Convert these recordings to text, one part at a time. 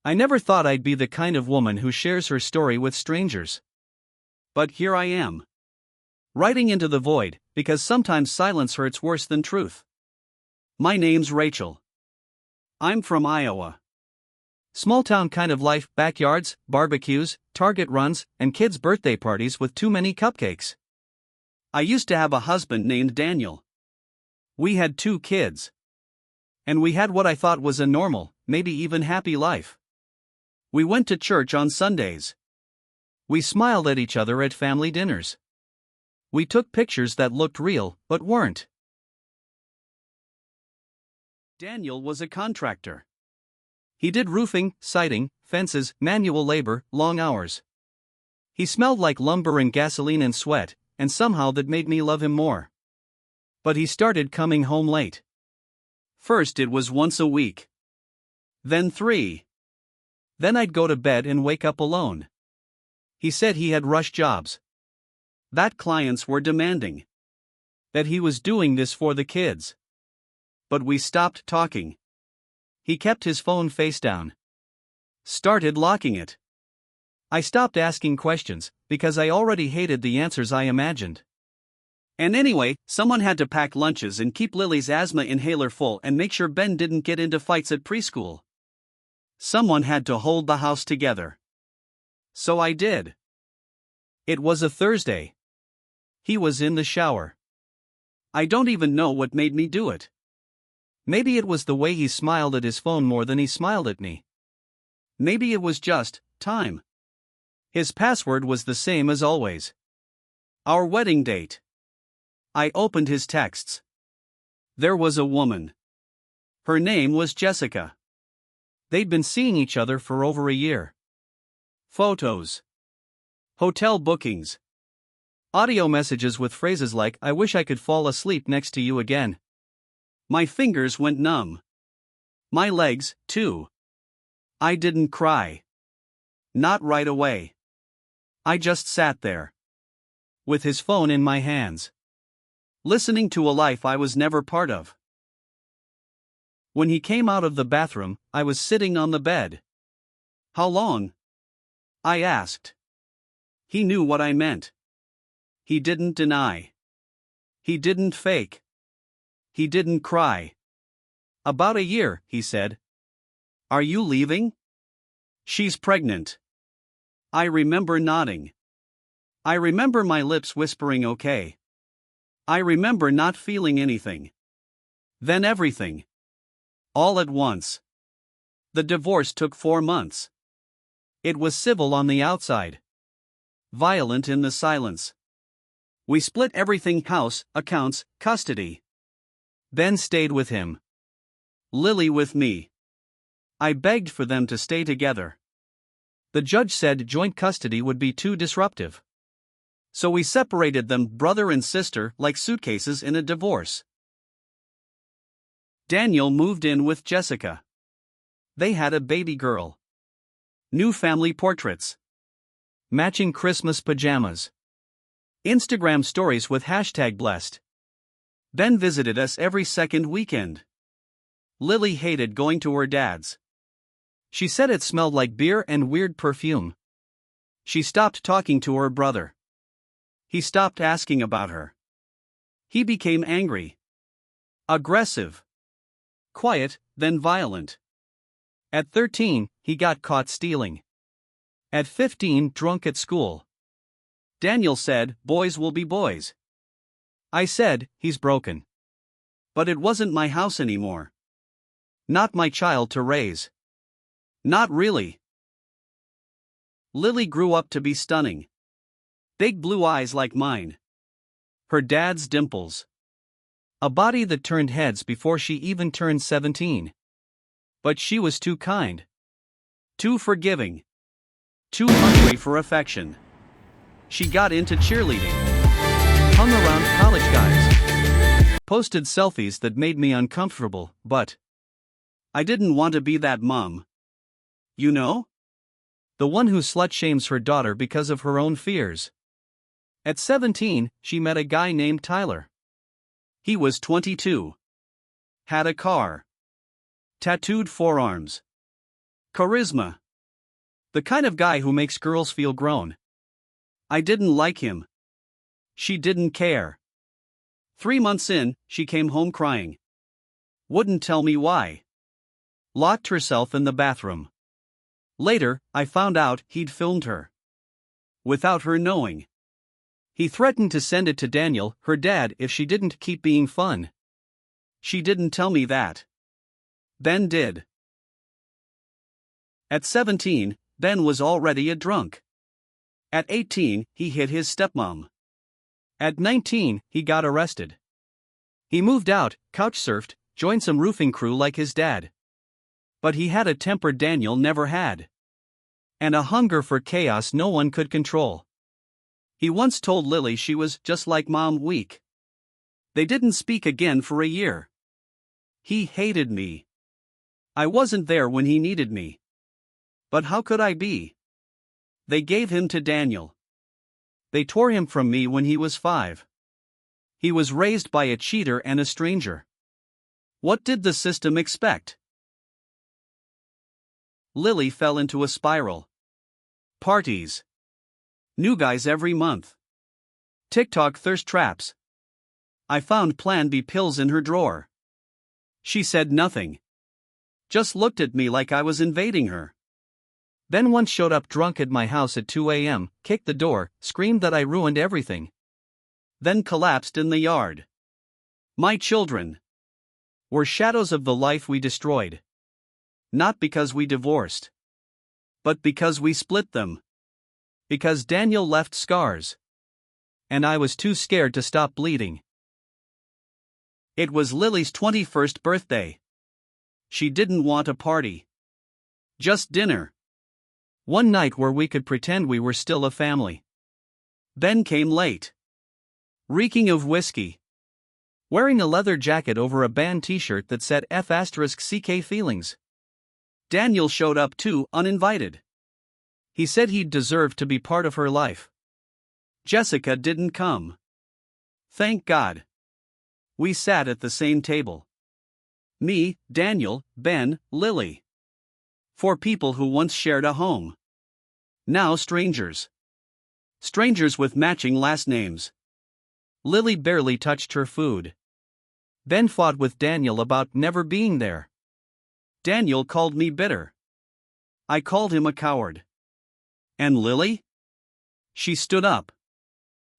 I never thought I'd be the kind of woman who shares her story with strangers. But here I am. Writing into the void, because sometimes silence hurts worse than truth. My name's Rachel. I'm from Iowa. Small town kind of life, backyards, barbecues, Target runs, and kids' birthday parties with too many cupcakes. I used to have a husband named Daniel. We had 2 kids. And we had what I thought was a normal, maybe even happy life. We went to church on Sundays. We smiled at each other at family dinners. We took pictures that looked real, but weren't. Daniel was a contractor. He did roofing, siding, fences, manual labor, long hours. He smelled like lumber and gasoline and sweat, and somehow that made me love him more. But he started coming home late. First it was once a week. Then 3. Then I'd go to bed and wake up alone. He said he had rush jobs. That clients were demanding. That he was doing this for the kids. But we stopped talking. He kept his phone face down. Started locking it. I stopped asking questions, because I already hated the answers I imagined. And anyway, someone had to pack lunches and keep Lily's asthma inhaler full and make sure Ben didn't get into fights at preschool. Someone had to hold the house together. So I did. It was a Thursday. He was in the shower. I don't even know what made me do it. Maybe it was the way he smiled at his phone more than he smiled at me. Maybe it was just time. His password was the same as always. Our wedding date. I opened his texts. There was a woman. Her name was Jessica. They'd been seeing each other for over a year. Photos. Hotel bookings. Audio messages with phrases like, "I wish I could fall asleep next to you again." My fingers went numb. My legs, too. I didn't cry. Not right away. I just sat there. With his phone in my hands. Listening to a life I was never part of. When he came out of the bathroom, I was sitting on the bed. "How long?" I asked. He knew what I meant. He didn't deny. He didn't fake. He didn't cry. "About a year," he said. "Are you leaving?" "She's pregnant." I remember nodding. I remember my lips whispering okay. I remember not feeling anything. Then everything. All at once. The divorce took 4 months. It was civil on the outside. Violent in the silence. We split everything: house, accounts, custody. Ben stayed with him. Lily with me. I begged for them to stay together. The judge said joint custody would be too disruptive. So we separated them, brother and sister, like suitcases in a divorce. Daniel moved in with Jessica. They had a baby girl. New family portraits. Matching Christmas pajamas. Instagram stories with #blessed. Ben visited us every second weekend. Lily hated going to her dad's. She said it smelled like beer and weird perfume. She stopped talking to her brother. He stopped asking about her. He became angry. Aggressive. Quiet, then violent. At 13, he got caught stealing. At 15, drunk at school. Daniel said, "Boys will be boys." I said, "He's broken." But it wasn't my house anymore. Not my child to raise. Not really. Lily grew up to be stunning. Big blue eyes like mine. Her dad's dimples. A body that turned heads before she even turned 17. But she was too kind. Too forgiving. Too hungry for affection. She got into cheerleading. Hung around college guys. Posted selfies that made me uncomfortable, but I didn't want to be that mom. You know? The one who slut-shames her daughter because of her own fears. At 17, she met a guy named Tyler. He was 22. Had a car. Tattooed forearms. Charisma. The kind of guy who makes girls feel grown. I didn't like him. She didn't care. 3 months in, she came home crying. Wouldn't tell me why. Locked herself in the bathroom. Later, I found out he'd filmed her. Without her knowing. He threatened to send it to Daniel, her dad, if she didn't keep being fun. She didn't tell me that. Ben did. At 17, Ben was already a drunk. At 18, he hit his stepmom. At 19, he got arrested. He moved out, couch-surfed, joined some roofing crew like his dad. But he had a temper Daniel never had. And a hunger for chaos no one could control. He once told Lily she was just like Mom, weak. They didn't speak again for a year. He hated me. I wasn't there when he needed me. But how could I be? They gave him to Daniel. They tore him from me when he was 5. He was raised by a cheater and a stranger. What did the system expect? Lily fell into a spiral. Parties. New guys every month. TikTok thirst traps. I found Plan B pills in her drawer. She said nothing. Just looked at me like I was invading her. Then once showed up drunk at my house at 2 a.m., kicked the door, screamed that I ruined everything. Then collapsed in the yard. My children were shadows of the life we destroyed. Not because we divorced. But because we split them. Because Daniel left scars. And I was too scared to stop bleeding. It was Lily's 21st birthday. She didn't want a party. Just dinner. One night where we could pretend we were still a family. Ben came late. Reeking of whiskey. Wearing a leather jacket over a band t-shirt that said F*CK feelings. Daniel showed up too, uninvited. He said he'd deserved to be part of her life. Jessica didn't come. Thank God. We sat at the same table. Me, Daniel, Ben, Lily. 4 people who once shared a home. Now strangers. Strangers with matching last names. Lily barely touched her food. Ben fought with Daniel about never being there. Daniel called me bitter. I called him a coward. And Lily? She stood up.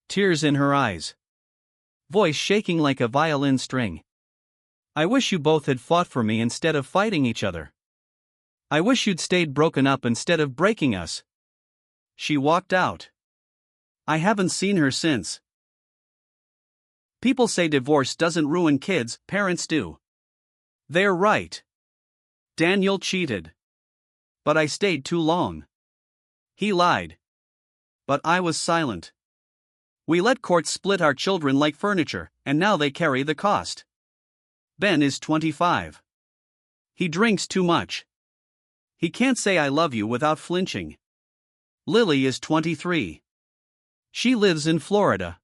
Tears in her eyes. Voice shaking like a violin string. I wish you both had fought for me instead of fighting each other. I wish you'd stayed broken up instead of breaking us. She walked out. I haven't seen her since. People say divorce doesn't ruin kids, parents do. They're right. Daniel cheated. But I stayed too long. He lied. But I was silent. We let courts split our children like furniture, and now they carry the cost. Ben is 25. He drinks too much. He can't say I love you without flinching. Lily is 23. She lives in Florida.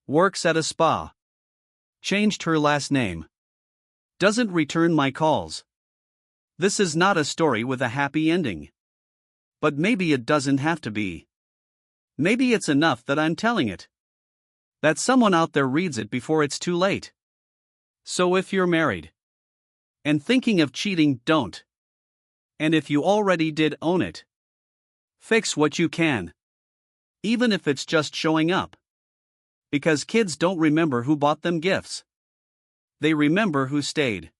Works at a spa. Changed her last name. Doesn't return my calls. This is not a story with a happy ending. But maybe it doesn't have to be. Maybe it's enough that I'm telling it. That someone out there reads it before it's too late. So if you're married and thinking of cheating, don't. And if you already did, own it. Fix what you can. Even if it's just showing up. Because kids don't remember who bought them gifts. They remember who stayed.